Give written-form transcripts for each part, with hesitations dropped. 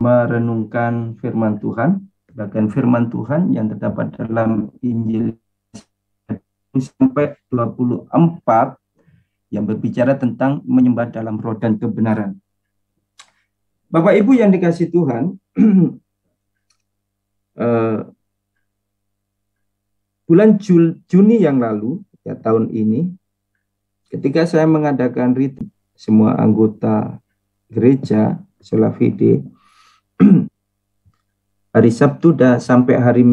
merenungkan firman Tuhan, bahkan firman Tuhan yang terdapat dalam Injil sampai 24 yang berbicara tentang menyembah dalam roh dan kebenaran. Bapak Ibu yang dikasih Tuhan, bulan Juni yang lalu, ya tahun ini, ketika saya mengadakan retreat semua anggota gereja Sola Fide, hari Sabtu dan sampai hari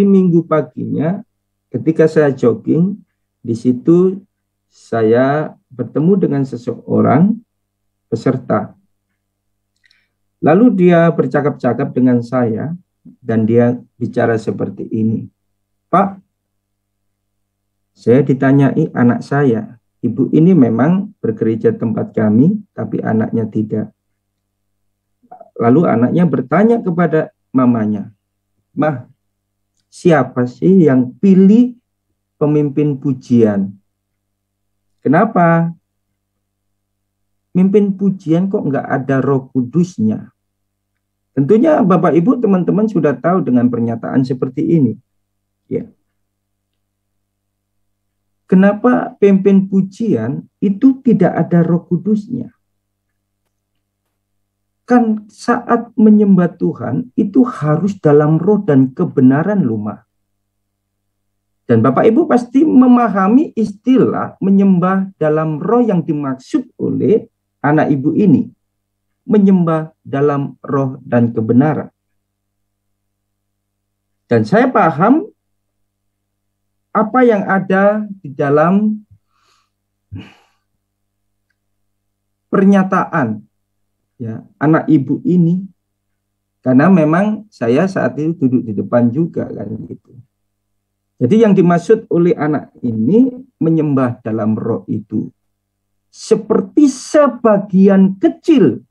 Minggu paginya, ketika saya jogging, di situ saya bertemu dengan seseorang peserta. Lalu dia bercakap-cakap dengan saya dan dia bicara seperti ini. Pak, saya ditanyai anak saya, ibu ini memang bergereja tempat kami, tapi anaknya tidak. Lalu anaknya bertanya kepada mamanya, Mah, siapa sih yang pilih pemimpin pujian? Kenapa? Mimpin pujian kok nggak ada Roh Kudusnya? Tentunya Bapak Ibu teman-teman sudah tahu dengan pernyataan seperti ini. Ya. Kenapa pemimpin pujian itu tidak ada Roh Kudusnya? Kan saat menyembah Tuhan itu harus dalam roh dan kebenaran lumah. Dan Bapak Ibu pasti memahami istilah menyembah dalam roh yang dimaksud oleh anak ibu ini. Menyembah dalam roh dan kebenaran. Dan saya paham apa yang ada di dalam pernyataan ya anak ibu ini, karena memang saya saat itu duduk di depan juga kan gitu. Jadi yang dimaksud oleh anak ini menyembah dalam roh itu seperti sebagian kecil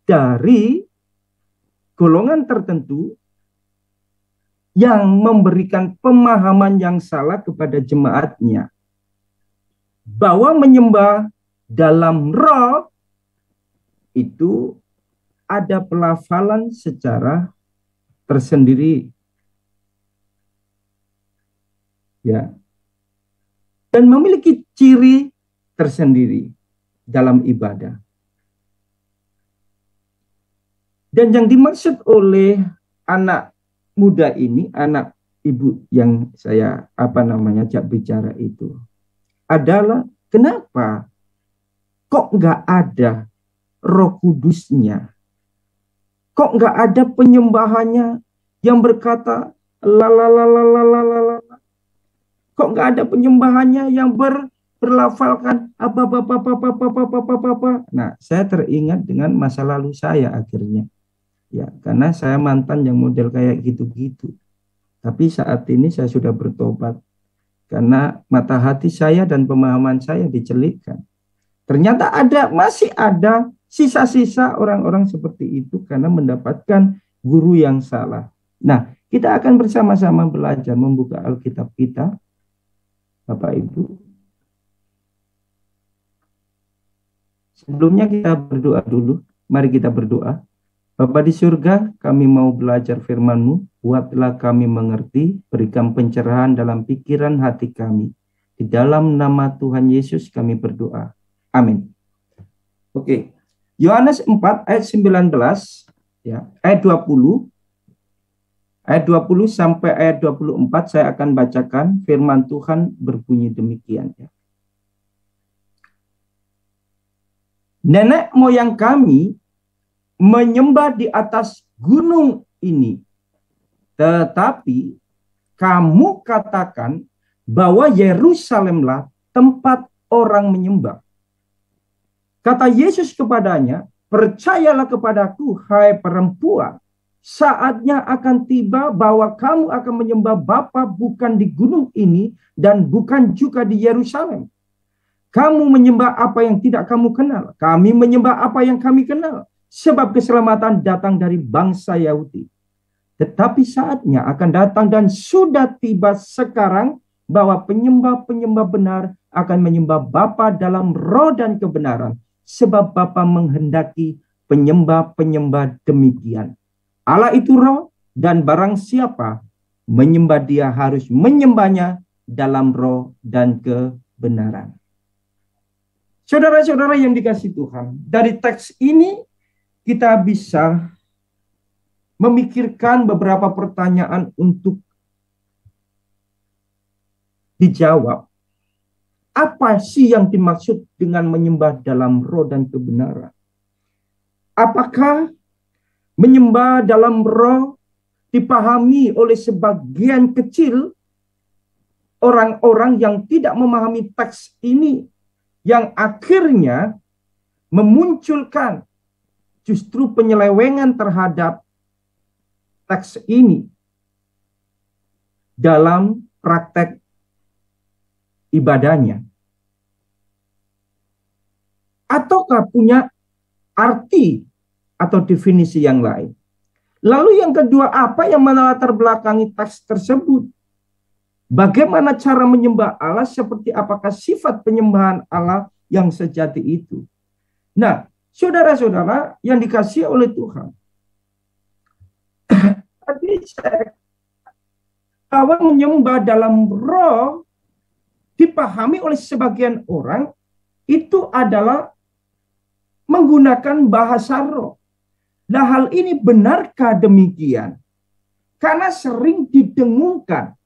dari golongan tertentu yang memberikan pemahaman yang salah kepada jemaatnya bahwa menyembah dalam roh itu ada pelafalan secara tersendiri ya dan memiliki ciri tersendiri dalam ibadah. Dan yang dimaksud oleh anak muda ini, anak ibu yang saya ajak bicara itu adalah kenapa kok nggak ada Roh Kudusnya, kok nggak ada penyembahannya yang berkata la la la la la la la la, kok nggak ada penyembahannya yang berlafalkan apa. Nah, saya teringat dengan masa lalu saya akhirnya. Ya, karena saya mantan yang model kayak gitu-gitu. Tapi saat ini saya sudah bertobat. Karena mata hati saya dan pemahaman saya dicelitkan. Ternyata masih ada sisa-sisa orang-orang seperti itu karena mendapatkan guru yang salah. Nah, kita akan bersama-sama belajar membuka Alkitab kita. Bapak Ibu. Sebelumnya kita berdoa dulu. Mari kita berdoa. Bapa di surga, kami mau belajar firman-Mu, buatlah kami mengerti, berikan pencerahan dalam pikiran hati kami. Di dalam nama Tuhan Yesus kami berdoa. Amin. Oke. Yohanes 4 ayat 19 ya, ayat 20 sampai ayat 24 saya akan bacakan firman Tuhan berbunyi demikian ya. Nenek moyang kami menyembah di atas gunung ini. Tetapi kamu katakan bahwa Yerusalemlah tempat orang menyembah. Kata Yesus kepadanya, percayalah kepadaku, hai perempuan, saatnya akan tiba bahwa kamu akan menyembah Bapa bukan di gunung ini dan bukan juga di Yerusalem. Kamu menyembah apa yang tidak kamu kenal. Kami menyembah apa yang kami kenal. Sebab keselamatan datang dari bangsa Yahudi. Tetapi saatnya akan datang dan sudah tiba sekarang bahwa penyembah-penyembah benar akan menyembah Bapa dalam roh dan kebenaran. Sebab Bapa menghendaki penyembah-penyembah demikian. Allah itu roh, dan barang siapa menyembah dia harus menyembahnya dalam roh dan kebenaran. Saudara-saudara yang dikasihi Tuhan, dari teks ini kita bisa memikirkan beberapa pertanyaan untuk dijawab. Apa sih yang dimaksud dengan menyembah dalam roh dan kebenaran? Apakah menyembah dalam roh dipahami oleh sebagian kecil orang-orang yang tidak memahami teks ini, yang akhirnya memunculkan justru penyelewengan terhadap teks ini dalam praktek ibadahnya? Ataukah punya arti atau definisi yang lain? Lalu yang kedua, apa yang melatar belakangi teks tersebut? Bagaimana cara menyembah Allah, seperti apakah sifat penyembahan Allah yang sejati itu? Nah, saudara-saudara yang dikasihi oleh Tuhan, tadi saya bahwa menyembah dalam roh dipahami oleh sebagian orang itu adalah menggunakan bahasa roh. Nah, hal ini benarkah demikian? Karena sering didengungkan.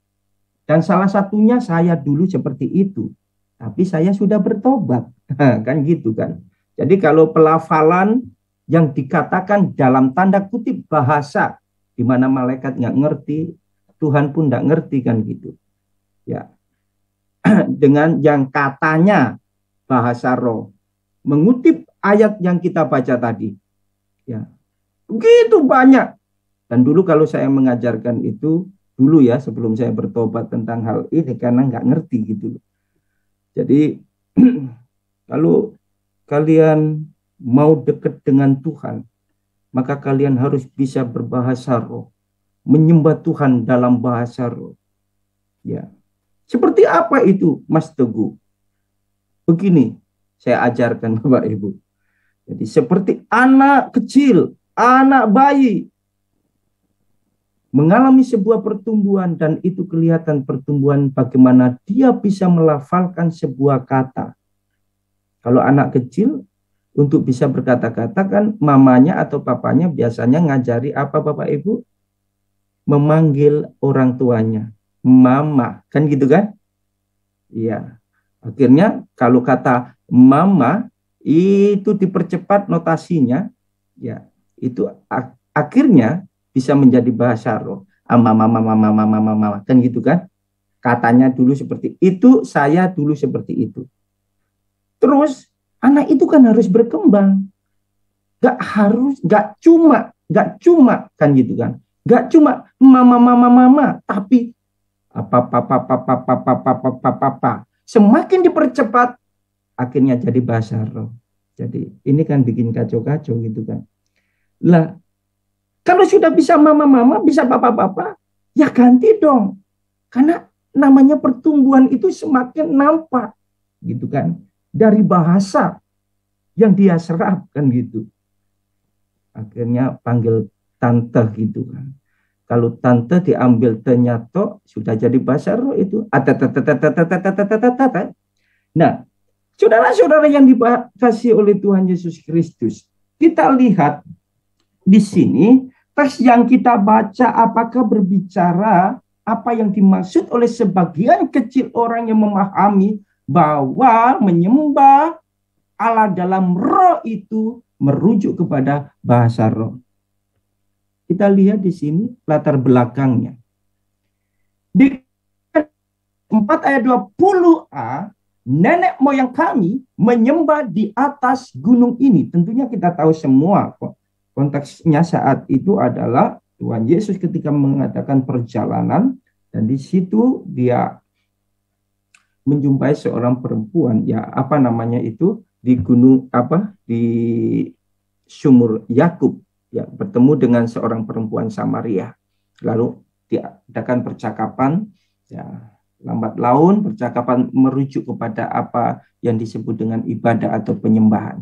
Dan salah satunya saya dulu seperti itu. Tapi saya sudah bertobat. Kan gitu kan. Jadi kalau pelafalan yang dikatakan dalam tanda kutip bahasa, di mana malaikat nggak ngerti, Tuhan pun nggak ngerti, kan gitu. Ya. Dengan yang katanya bahasa roh. Mengutip ayat yang kita baca tadi. Ya. Begitu banyak. Dan dulu kalau saya mengajarkan itu, dulu ya sebelum saya bertobat tentang hal ini, karena nggak ngerti gitu. Jadi kalau kalian mau dekat dengan Tuhan, maka kalian harus bisa berbahasa roh. Menyembah Tuhan dalam bahasa roh. Ya. Seperti apa itu, Mas Teguh? Begini, saya ajarkan Bapak Ibu. Jadi seperti anak kecil, anak bayi mengalami sebuah pertumbuhan, dan itu kelihatan pertumbuhan bagaimana dia bisa melafalkan sebuah kata. Kalau anak kecil untuk bisa berkata-kata kan mamanya atau papanya biasanya ngajari apa Bapak Ibu? Memanggil orang tuanya, mama, kan gitu kan? Iya. Akhirnya kalau kata mama itu dipercepat notasinya, ya itu akhirnya bisa menjadi bahasa roh. Mama, mama, mama, mama, mama, kan gitu kan? Katanya dulu seperti itu, saya dulu seperti itu. Terus anak itu kan harus berkembang, gak cuma kan gitu kan? Gak cuma mama, mama, mama, tapi apa. Semakin dipercepat, akhirnya jadi bahasa roh. Jadi ini kan bikin kacau-kacau gitu kan. Lah, kalau sudah bisa mama-mama, bisa papa-papa, ya ganti dong. Karena namanya pertumbuhan itu semakin nampak gitu kan. Dari bahasa yang dia serap kan gitu. Akhirnya panggil tante gitu kan. Kalau tante diambil ternyata sudah jadi bahasa roh itu. Nah, saudara-saudara yang dikasihi oleh Tuhan Yesus Kristus, kita lihat di sini teks yang kita baca apakah berbicara apa yang dimaksud oleh sebagian kecil orang yang memahami bahwa menyembah Allah dalam roh itu merujuk kepada bahasa roh. Kita lihat di sini latar belakangnya. Di 4 ayat 20a, nenek moyang kami menyembah di atas gunung ini. Tentunya kita tahu semua konteksnya saat itu adalah Tuhan Yesus ketika mengadakan perjalanan, dan di situ dia menjumpai seorang perempuan, ya apa namanya itu, di gunung apa, di sumur Yakub, ya bertemu dengan seorang perempuan Samaria. Lalu diadakan percakapan, ya lambat laun percakapan merujuk kepada apa yang disebut dengan ibadah atau penyembahan.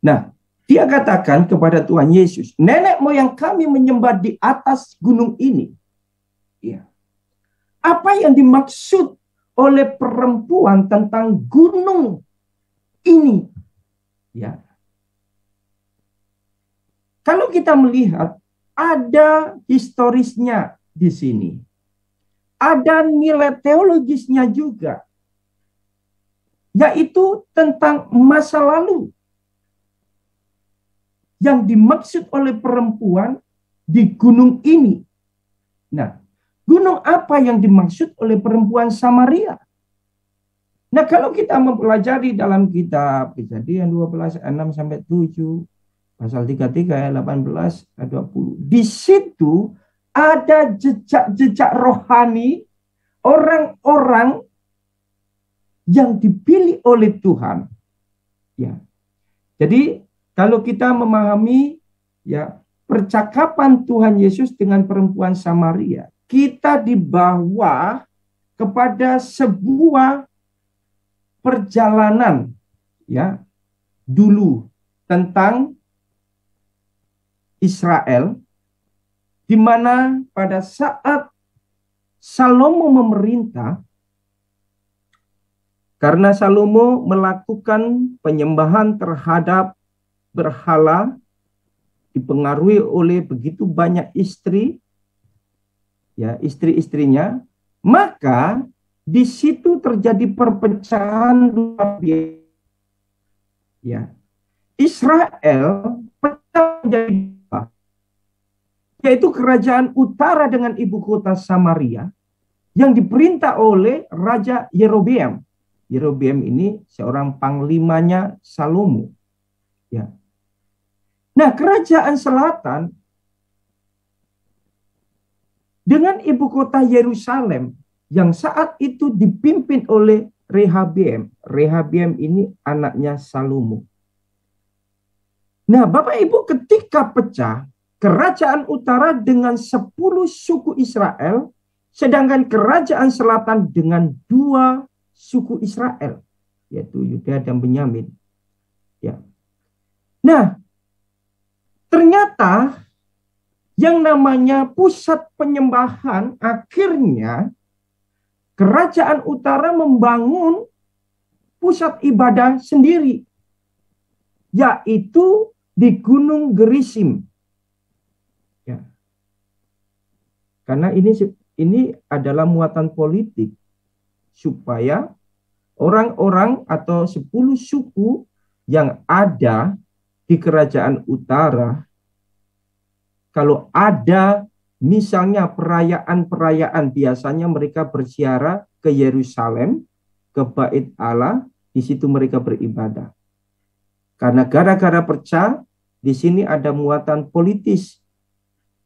Nah, Dia katakan kepada Tuhan Yesus, nenek moyang kami menyembah di atas gunung ini. Ya. Apa yang dimaksud oleh perempuan tentang gunung ini? Ya. Kalau kita melihat, ada historisnya di sini. Ada nilai teologisnya juga. Yaitu tentang masa lalu. Yang dimaksud oleh perempuan di gunung ini. Nah, gunung apa yang dimaksud oleh perempuan Samaria? Nah, kalau kita mempelajari dalam kitab Kejadian 12, 6-7, pasal 33 ayat 18-20. Di situ ada jejak-jejak rohani orang-orang yang dipilih oleh Tuhan. Ya. Jadi kalau kita memahami ya percakapan Tuhan Yesus dengan perempuan Samaria, kita dibawa kepada sebuah perjalanan ya dulu tentang Israel, di mana pada saat Salomo memerintah, karena Salomo melakukan penyembahan terhadap berhala, dipengaruhi oleh begitu banyak istri, ya istri-istrinya, maka di situ terjadi perpecahan luar biasa. Ya, Israel pecah menjadi yaitu kerajaan utara dengan ibu kota Samaria yang diperintah oleh Raja Yerobeam. Yerobeam ini seorang panglimanya Salomo. Ya. Nah, kerajaan selatan dengan ibu kota Yerusalem yang saat itu dipimpin oleh Rehabeam. Rehabeam ini anaknya Salomo. Nah, Bapak Ibu, ketika pecah, kerajaan utara dengan 10 suku Israel, sedangkan kerajaan selatan dengan 2 suku Israel, yaitu Yuda dan Benyamin. Ya. Nah, ternyata yang namanya pusat penyembahan akhirnya kerajaan utara membangun pusat ibadah sendiri, yaitu di Gunung Gerisim. Ya. Karena ini adalah muatan politik supaya orang-orang atau 10 suku yang ada di kerajaan utara, kalau ada misalnya perayaan-perayaan, biasanya mereka berziarah ke Yerusalem, ke Bait Allah, di situ mereka beribadah. Karena gara-gara pecah, di sini ada muatan politis.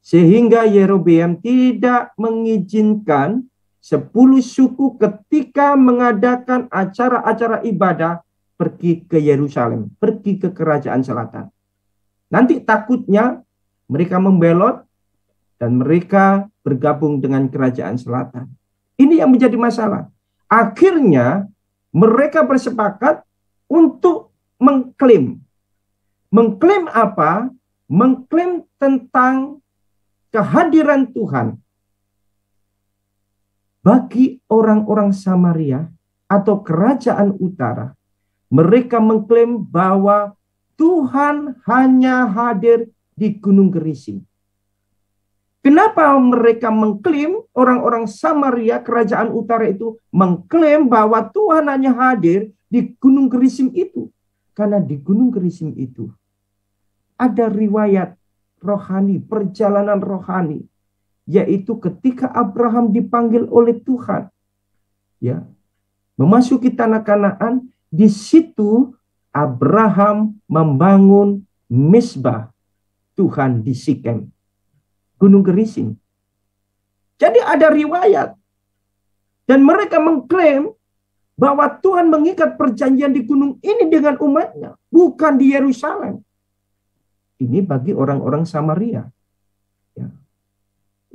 Sehingga Yerobeam tidak mengizinkan 10 suku ketika mengadakan acara-acara ibadah pergi ke Yerusalem, pergi ke kerajaan selatan. Nanti takutnya mereka membelot dan mereka bergabung dengan kerajaan selatan. Ini yang menjadi masalah. Akhirnya mereka bersepakat untuk mengklaim. Mengklaim apa? Mengklaim tentang kehadiran Tuhan bagi orang-orang Samaria atau kerajaan utara. Mereka mengklaim bahwa Tuhan hanya hadir di Gunung Gerisim. Kenapa mereka mengklaim, orang-orang Samaria, kerajaan utara itu mengklaim bahwa Tuhan hanya hadir di Gunung Gerisim itu? Karena di Gunung Gerisim itu ada riwayat rohani, perjalanan rohani, yaitu ketika Abraham dipanggil oleh Tuhan, ya, memasuki tanah Kanaan, di situ Abraham membangun mezbah Tuhan di Sikem, Gunung Gerisim. Jadi ada riwayat, dan mereka mengklaim bahwa Tuhan mengikat perjanjian di gunung ini dengan umatnya, bukan di Yerusalem. Ini bagi orang-orang Samaria. Ya.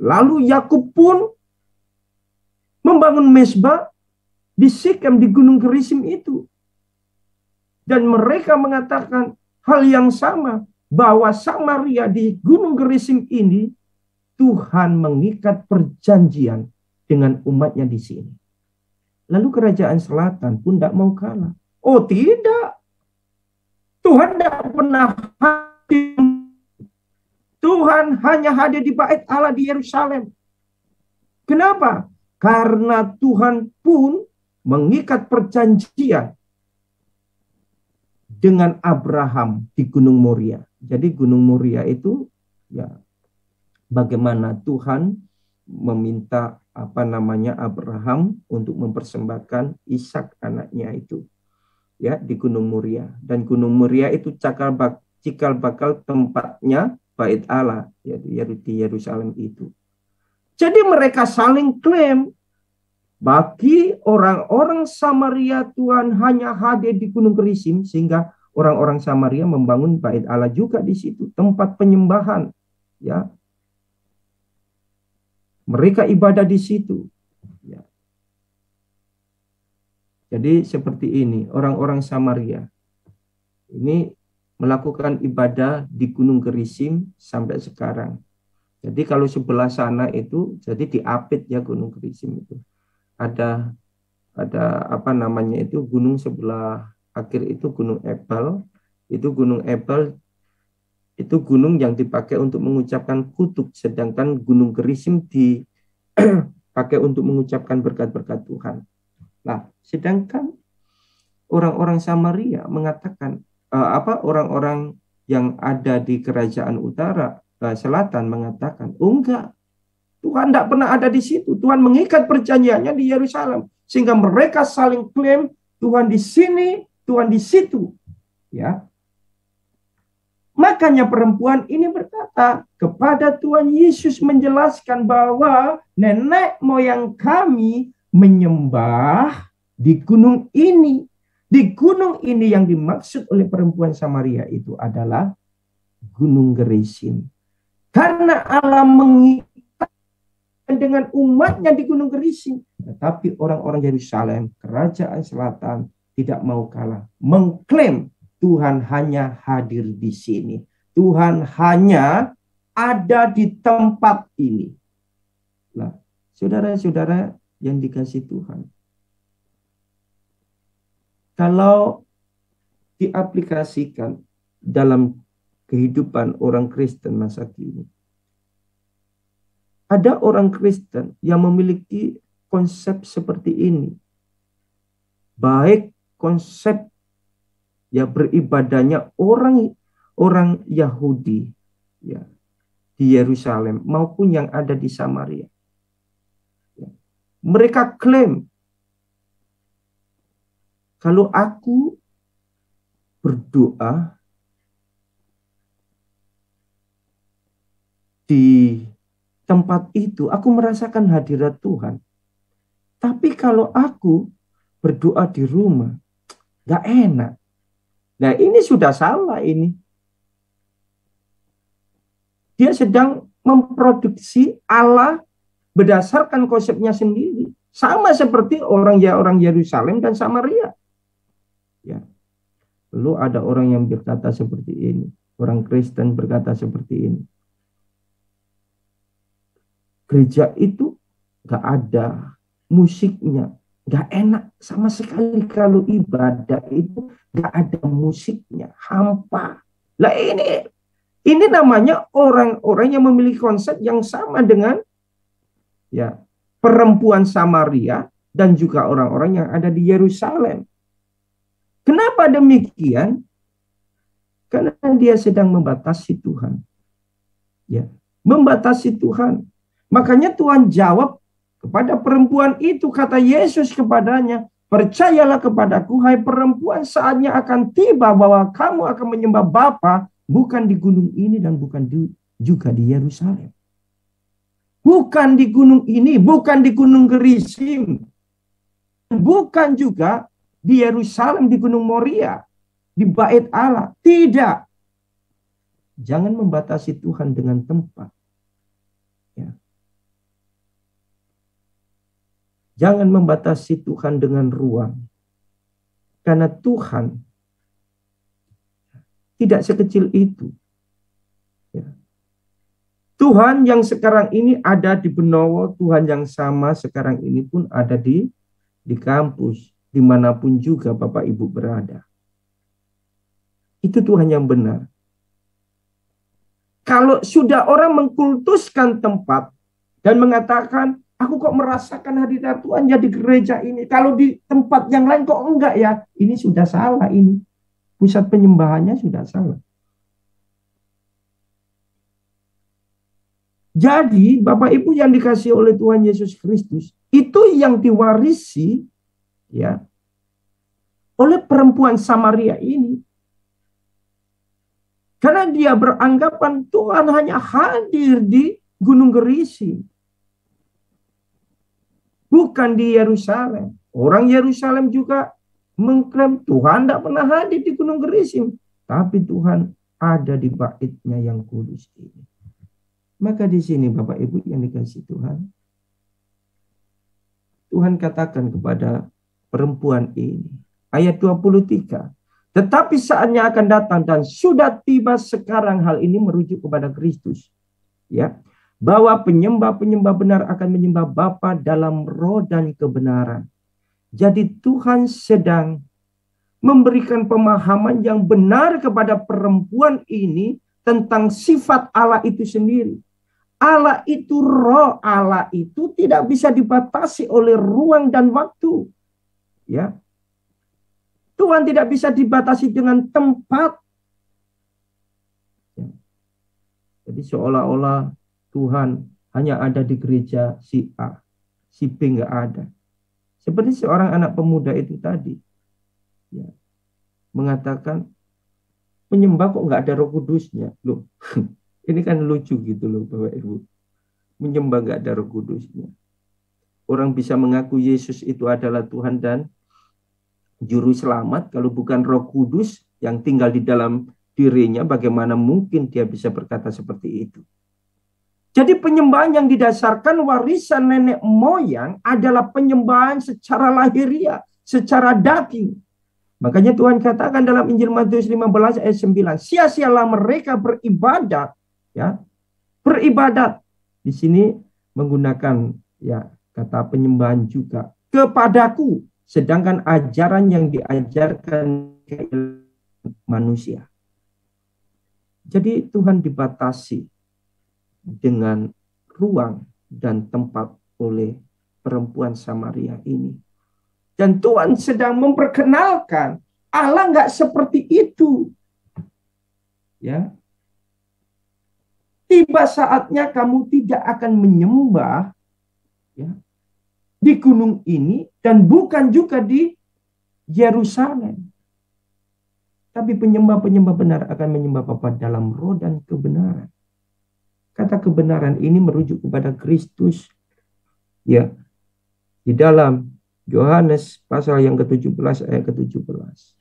Lalu Yakub pun membangun mezbah di Sikem, di Gunung Gerisim itu. Dan mereka mengatakan hal yang sama, bahwa Samaria di Gunung Gerizim ini Tuhan mengikat perjanjian dengan umatnya di sini. Lalu kerajaan selatan pun tidak mau kalah. Oh tidak, Tuhan tidak pernah hadir. Tuhan hanya hadir di bait Allah di Yerusalem. Kenapa? Karena Tuhan pun mengikat perjanjian dengan Abraham di Gunung Moria. Jadi Gunung Moria itu ya bagaimana Tuhan meminta Abraham untuk mempersembahkan Ishak anaknya itu ya di Gunung Moria, dan Gunung Moria itu cikal bakal tempatnya bait Allah ya di Yerusalem itu. Jadi mereka saling klaim. Bagi orang-orang Samaria Tuhan hanya hadir di Gunung Gerizim, sehingga orang-orang Samaria membangun bait Allah juga di situ, tempat penyembahan ya. Mereka ibadah di situ ya. Jadi seperti ini orang-orang Samaria ini melakukan ibadah di Gunung Gerizim sampai sekarang. Jadi kalau sebelah sana itu jadi diapit ya Gunung Gerizim itu. Ada gunung sebelah akhir itu Gunung Ebal. Itu Gunung Ebal itu gunung yang dipakai untuk mengucapkan kutuk, sedangkan Gunung Gerizim dipakai untuk mengucapkan berkat-berkat Tuhan. Nah, sedangkan orang-orang Samaria mengatakan orang-orang yang ada di kerajaan utara selatan mengatakan, oh enggak, Tuhan tidak pernah ada di situ. Tuhan mengikat perjanjiannya di Yerusalem. Sehingga mereka saling klaim Tuhan di sini, Tuhan di situ. Ya. Makanya perempuan ini berkata kepada Tuhan Yesus menjelaskan bahwa nenek moyang kami menyembah di gunung ini. Di gunung ini yang dimaksud oleh perempuan Samaria itu adalah Gunung Gerizim. Karena Allah mengikat dengan umatnya di Gunung Gerizim. Tetapi orang-orang Yerusalem, kerajaan selatan tidak mau kalah. Mengklaim Tuhan hanya hadir di sini. Tuhan hanya ada di tempat ini. Nah, saudara-saudara yang dikasihi Tuhan. Kalau diaplikasikan dalam kehidupan orang Kristen masa kini, ada orang Kristen yang memiliki konsep seperti ini. Baik konsep ya beribadahnya orang Yahudi ya di Yerusalem maupun yang ada di Samaria. Ya. Mereka klaim kalau aku berdoa di tempat itu, aku merasakan hadirat Tuhan. Tapi kalau aku berdoa di rumah, gak enak. Nah ini sudah salah ini. Dia sedang memproduksi Allah berdasarkan konsepnya sendiri. Sama seperti orang Yerusalem dan Samaria. Ya. Lalu ada orang yang berkata seperti ini. Orang Kristen berkata seperti ini. Gereja itu gak ada musiknya, gak enak sama sekali kalau ibadah itu gak ada musiknya, hampa. Lah ini namanya orang-orang yang memiliki konsep yang sama dengan ya perempuan Samaria dan juga orang-orang yang ada di Yerusalem. Kenapa demikian? Karena dia sedang membatasi Tuhan. Ya, membatasi Tuhan. Makanya Tuhan jawab kepada perempuan itu, kata Yesus kepadanya, percayalah kepadaku, hai perempuan, saatnya akan tiba bahwa kamu akan menyembah Bapa bukan di gunung ini dan bukan juga di Yerusalem. Bukan di gunung ini, bukan di Gunung Gerizim, bukan juga di Yerusalem, di Gunung Moria, di bait Allah. Tidak. Jangan membatasi Tuhan dengan tempat. Ya. Jangan membatasi Tuhan dengan ruang. Karena Tuhan Tidak sekecil itu. Ya. Tuhan yang sekarang ini ada di Benowo, Tuhan yang sama sekarang ini pun ada di kampus, dimanapun juga Bapak Ibu berada. Itu Tuhan yang benar. Kalau sudah orang mengkultuskan tempat dan mengatakan, aku kok merasakan hadirat Tuhan ya di gereja ini. Kalau di tempat yang lain kok enggak ya? Ini sudah salah ini. Pusat penyembahannya sudah salah. Jadi Bapak Ibu yang dikasihi oleh Tuhan Yesus Kristus, itu yang diwarisi ya oleh perempuan Samaria ini. Karena dia beranggapan Tuhan hanya hadir di Gunung Gerizim. Bukan di Yerusalem. Orang Yerusalem juga mengklaim Tuhan tidak pernah hadir di Gunung Gerizim. Tapi Tuhan ada di baitnya yang kudus ini. Maka di sini Bapak Ibu yang dikasihi Tuhan, Tuhan katakan kepada perempuan ini, ayat 23, tetapi saatnya akan datang dan sudah tiba sekarang, hal ini merujuk kepada Kristus, ya, bahwa penyembah-penyembah benar akan menyembah Bapa dalam roh dan kebenaran. Jadi Tuhan sedang memberikan pemahaman yang benar kepada perempuan ini tentang sifat Allah itu sendiri. Allah itu roh, Allah itu tidak bisa dibatasi oleh ruang dan waktu. Ya. Tuhan tidak bisa dibatasi dengan tempat. Ya. Jadi seolah-olah Tuhan hanya ada di gereja si A, si B nggak ada. Seperti seorang anak pemuda itu tadi. Ya. Mengatakan, penyembah kok nggak ada Roh Kudusnya. Loh, ini kan lucu gitu loh Bapak Ibu. Menyembah nggak ada Roh Kudusnya. Orang bisa mengaku Yesus itu adalah Tuhan dan Juru Selamat. Kalau bukan Roh Kudus yang tinggal di dalam dirinya, bagaimana mungkin dia bisa berkata seperti itu? Jadi penyembahan yang didasarkan warisan nenek moyang adalah penyembahan secara lahiriah, secara daging. Makanya Tuhan katakan dalam Injil Matius 15 ayat 9, sia-sialah mereka beribadat, ya. Beribadat di sini menggunakan ya kata penyembahan juga kepadaku, sedangkan ajaran yang diajarkan ke manusia. Jadi Tuhan dibatasi dengan ruang dan tempat oleh perempuan Samaria ini. Dan Tuhan sedang memperkenalkan Allah nggak seperti itu. Ya. Tiba saatnya kamu tidak akan menyembah ya, di gunung ini dan bukan juga di Yerusalem. Tapi penyembah-penyembah benar akan menyembah Bapa dalam roh dan kebenaran. Kata kebenaran ini merujuk kepada Kristus. Ya. Di dalam Yohanes pasal yang ke-17 ayat ke-17.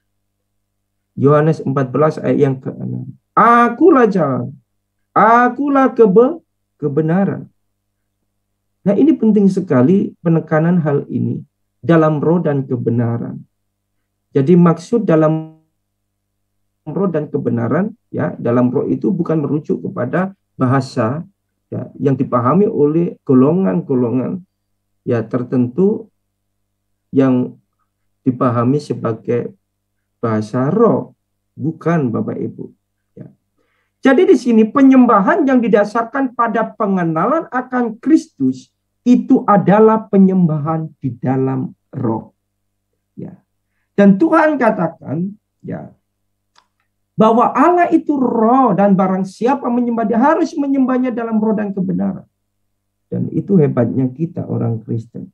Yohanes 14 ayat yang ke-6. Akulah jalan, akulah kebenaran. Nah, ini penting sekali penekanan hal ini dalam roh dan kebenaran. Jadi maksud dalam roh dan kebenaran, ya, dalam roh itu bukan merujuk kepada bahasa ya, yang dipahami oleh golongan-golongan ya tertentu yang dipahami sebagai bahasa roh, bukan Bapak Ibu. Ya. Jadi di sini penyembahan yang didasarkan pada pengenalan akan Kristus itu adalah penyembahan di dalam roh. Ya. Dan Tuhan katakan ya bahwa Allah itu roh dan barang siapa menyembah dia harus menyembahnya dalam roh dan kebenaran. Dan itu hebatnya kita orang Kristen.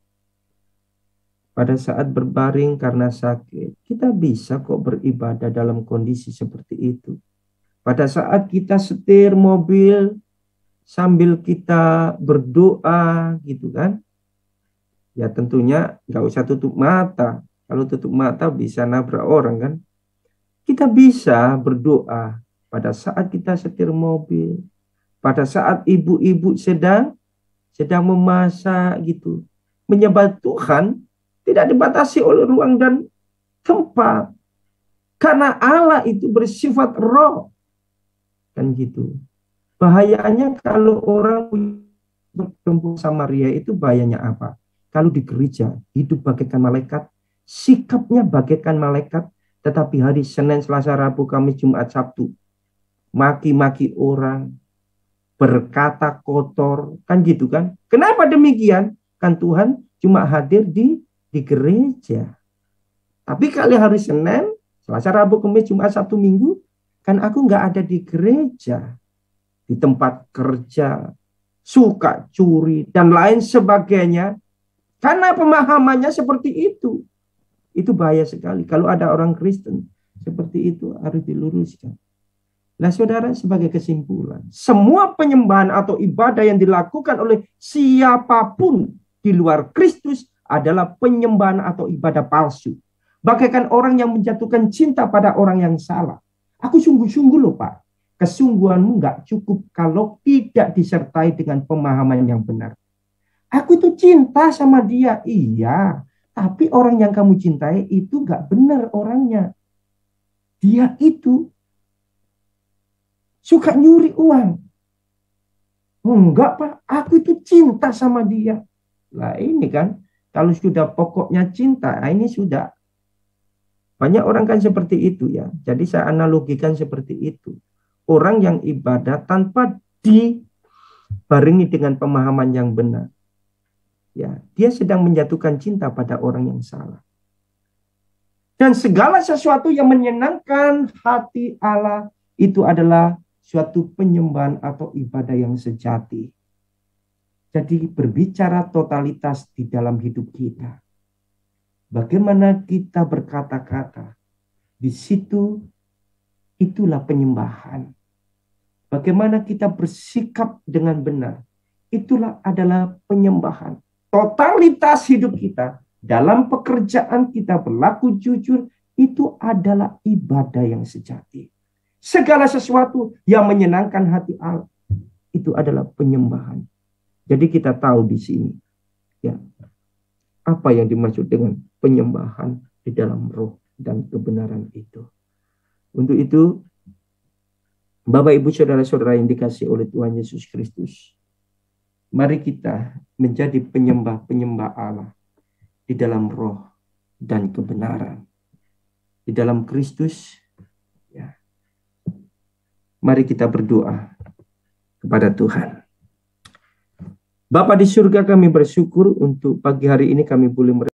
Pada saat berbaring karena sakit, kita bisa kok beribadah dalam kondisi seperti itu. Pada saat kita setir mobil sambil kita berdoa gitu kan. Ya tentunya nggak usah tutup mata. Kalau tutup mata bisa nabrak orang kan. Kita bisa berdoa pada saat kita setir mobil. Pada saat ibu-ibu sedang memasak gitu. Menyembah Tuhan tidak dibatasi oleh ruang dan tempat. Karena Allah itu bersifat roh. Kan gitu. Bahayanya kalau orang perempuan Samaria itu bahayanya apa? Kalau di gereja hidup bagaikan malaikat, sikapnya bagaikan malaikat, tetapi hari Senin, Selasa, Rabu, Kamis, Jumat, Sabtu maki-maki orang, berkata kotor, kan gitu kan? Kenapa demikian? Kan Tuhan cuma hadir di gereja. Tapi kali hari Senin, Selasa, Rabu, Kamis, Jumat, Sabtu, Minggu, kan aku nggak ada di gereja, di tempat kerja, suka curi, dan lain sebagainya. Karena pemahamannya seperti itu. Itu bahaya sekali. Kalau ada orang Kristen seperti itu harus diluruskan. Nah saudara, sebagai kesimpulan, semua penyembahan atau ibadah yang dilakukan oleh siapapun di luar Kristus adalah penyembahan atau ibadah palsu. Bagaikan orang yang menjatuhkan cinta pada orang yang salah. Aku sungguh-sungguh loh Pak. Kesungguhanmu nggak cukup kalau tidak disertai dengan pemahaman yang benar. Aku itu cinta sama dia, iya. Tapi orang yang kamu cintai itu nggak benar orangnya. Dia itu suka nyuri uang. Enggak Pak, aku itu cinta sama dia. Nah ini kan, kalau sudah pokoknya cinta, ini sudah. Banyak orang kan seperti itu ya. Jadi saya analogikan seperti itu. Orang yang ibadah tanpa dibarengi dengan pemahaman yang benar. Ya, dia sedang menjatuhkan cinta pada orang yang salah. Dan segala sesuatu yang menyenangkan hati Allah itu adalah suatu penyembahan atau ibadah yang sejati. Jadi berbicara totalitas di dalam hidup kita. Bagaimana kita berkata-kata, di situ itulah penyembahan. Bagaimana kita bersikap dengan benar, itulah adalah penyembahan. Totalitas hidup kita, dalam pekerjaan kita berlaku jujur, itu adalah ibadah yang sejati. Segala sesuatu yang menyenangkan hati Allah, itu adalah penyembahan. Jadi kita tahu di sini, ya, apa yang dimaksud dengan penyembahan di dalam roh dan kebenaran itu. Untuk itu, Bapak, Ibu, Saudara-saudara yang dikasihi oleh Tuhan Yesus Kristus, mari kita menjadi penyembah-penyembah Allah di dalam roh dan kebenaran. Di dalam Kristus, ya. Mari kita berdoa kepada Tuhan. Bapa di surga, kami bersyukur untuk pagi hari ini kami boleh